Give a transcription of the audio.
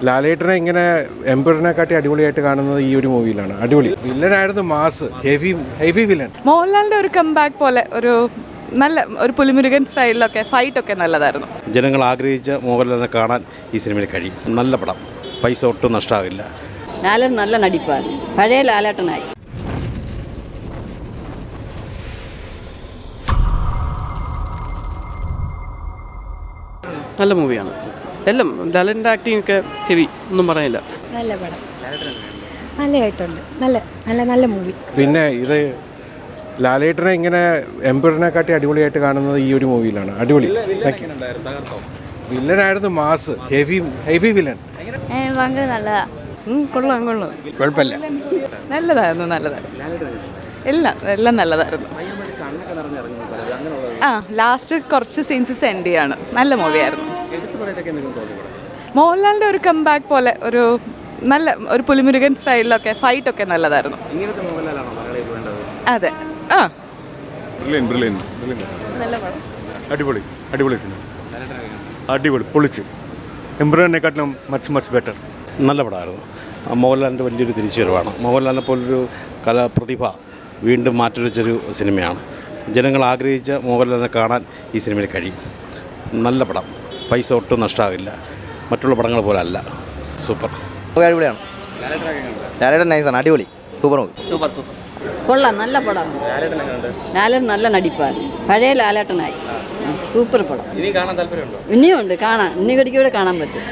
ലാലേട്ടനെ ഇങ്ങനെ എംപറിനെ കാട്ടി അടിപൊളിയായിട്ട് കാണുന്നത് ഈ ഒരു മൂവിയിലാണ്. അടിപൊളി വില്ലനായിരുന്നു, മാസ് ഹെവി വില്ലൻ. മോഹൻലാലിൻ്റെ ഒരു കംബാക്ക് പോലെ നല്ല ഒരു പുലിമുരുകൻ സ്റ്റൈലിലൊക്കെ ഫൈറ്റൊക്കെ നല്ലതായിരുന്നു. ജനങ്ങൾ ആഗ്രഹിച്ച മോഹൻലാലിനെ കാണാൻ ഈ സിനിമയിൽ കഴിയും. നല്ല പടം, പൈസ ഒട്ടും നഷ്ടമാകില്ല. ലാലേട്ടൻ നല്ല നടിപ്പാണ്, പഴയ ലാലേട്ടനായി. നല്ല മൂവിയാണ്. എല്ലാം ലാലേട്ടൻ്റെ ആക്ടിങ് ഒക്കെ ഹെവി, ഒന്നും പറയാനില്ല. നല്ല പടം, നല്ലതായിട്ടുണ്ട്. നല്ല നല്ല നല്ല മൂവി. പിന്നെ ഇത് ലാലേട്ടനെ ഇങ്ങനെ എംപറിനെ കാട്ടി അടിപൊളിയായിട്ട് കാണുന്നത് ഈ ഒരു മൂവിയിലാണ്. അടിപൊളി വില്ലനായിരുന്നു, മാസ് ഹെവി വില്ലൻ. ഭയങ്കര നല്ലതാ. കൊള്ളാം കുഴപ്പമില്ല. നല്ലതായിരുന്നു. എല്ലാം നല്ലതായിരുന്നു. ലാസ്റ്റ് കുറച്ച് സീൻസ് സെൻഡ് ചെയ്യാണ്. നല്ല മൂവിയായിരുന്നു. മോഹൻലാലിൻ്റെ ഒരു കംബാക്ക് പോലെ നല്ല ഒരു പുലിമുരുകൻ സ്റ്റൈലിലൊക്കെ ഫൈറ്റൊക്കെ നല്ലതായിരുന്നു. അതെ. നല്ല പടം. അടിപൊളി സിനിമ, അടിപൊളി പൊളിച്ച്. എംപറിനെക്കാട്ടിലും മച്ച് ബെറ്റർ. നല്ല പടമായിരുന്നു. മോഹൻലാലിൻ്റെ വലിയൊരു തിരിച്ചുവരവാണ്. മോഹൻലാലിനെ പോലൊരു കലാപ്രതിഭ വീണ്ടും മാറ്റുരച്ചൊരു സിനിമയാണ്. ജനങ്ങൾ ആഗ്രഹിച്ച മോഹൻലാലിനെ കാണാൻ ഈ സിനിമയിൽ കഴിയും. നല്ല പടം, പൈസ ഒട്ടും നഷ്ടമാകില്ല. മറ്റുള്ള പടങ്ങൾ പോലെ അല്ല. സൂപ്പർ. അടിപൊളിയാണ്. ലാലേട്ടൻ നൈസാണ്, അടിപൊളി, സൂപ്പർ മൂവി. സൂപ്പർ കൊള്ളാം, നല്ല പടമാണ്. ലാലേട്ടൻ നല്ല നടിപ്പാണ്, പഴയ ലാലേട്ടനായി. സൂപ്പർ പടം. ഇനി കാണാൻ താല്പര്യമുണ്ടോ? ഇനിയും ഉണ്ട് കാണാൻ, ഇനി കൂടെ കാണാൻ പറ്റും.